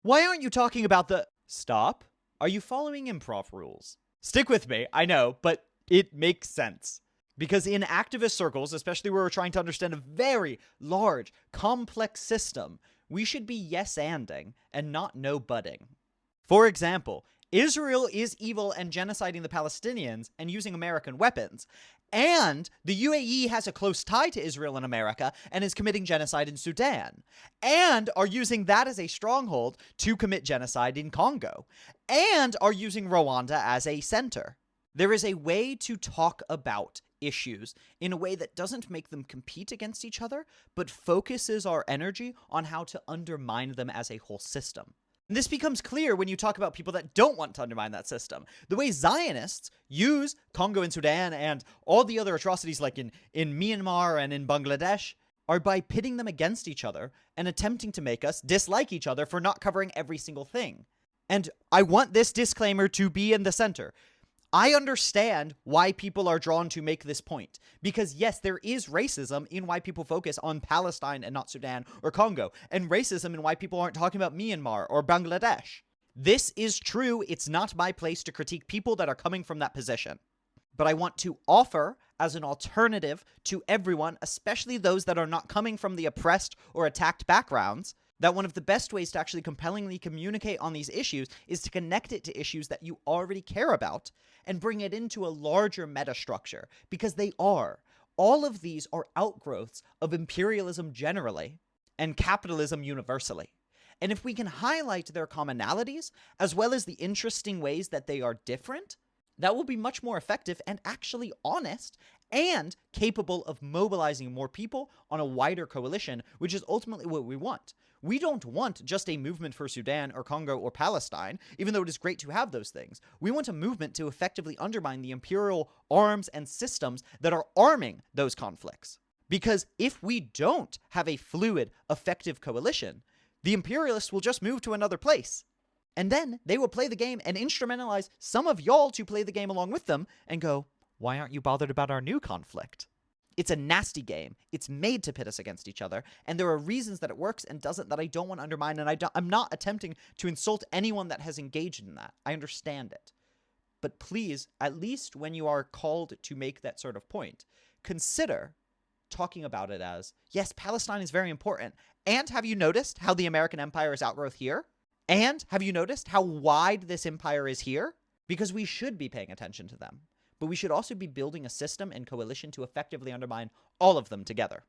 Why aren't you talking about the... Stop. Are you following improv rules? Stick with me, I know, but it makes sense. Because in activist circles, especially where we're trying to understand a very large, complex system, we should be yes-anding and not no-budding. For example, Israel is evil and genociding the Palestinians and using American weapons. And the UAE has a close tie to Israel and America and is committing genocide in Sudan. And are using that as a stronghold to commit genocide in Congo. And are using Rwanda as a center. There is a way to talk about issues in a way that doesn't make them compete against each other, but focuses our energy on how to undermine them as a whole system. And this becomes clear when you talk about people that don't want to undermine that system. The way Zionists use Congo and Sudan and all the other atrocities like in Myanmar and in Bangladesh are by pitting them against each other and attempting to make us dislike each other for not covering every single thing. And I want this disclaimer to be in the center. I understand why people are drawn to make this point. Because yes, there is racism in why people focus on Palestine and not Sudan or Congo. And racism in why people aren't talking about Myanmar or Bangladesh. This is true. It's not my place to critique people that are coming from that position. But I want to offer as an alternative to everyone, especially those that are not coming from the oppressed or attacked backgrounds, that one of the best ways to actually compellingly communicate on these issues is to connect it to issues that you already care about and bring it into a larger metastructure, because they are. All of these are outgrowths of imperialism generally and capitalism universally. And if we can highlight their commonalities, as well as the interesting ways that they are different, that will be much more effective and actually honest and capable of mobilizing more people on a wider coalition, which is ultimately what we want. We don't want just a movement for Sudan or Congo or Palestine, even though it is great to have those things. We want a movement to effectively undermine the imperial arms and systems that are arming those conflicts. Because if we don't have a fluid, effective coalition, the imperialists will just move to another place. And then they will play the game and instrumentalize some of y'all to play the game along with them and go, why aren't you bothered about our new conflict? It's a nasty game. It's made to pit us against each other. And there are reasons that it works and doesn't that I don't want to undermine. And I'm not attempting to insult anyone that has engaged in that. I understand it. But please, at least when you are called to make that sort of point, consider talking about it as, yes, Palestine is very important. And have you noticed how the American empire is outgrowth here? And have you noticed how wide this empire is here? Because we should be paying attention to them. But we should also be building a system and coalition to effectively undermine all of them together.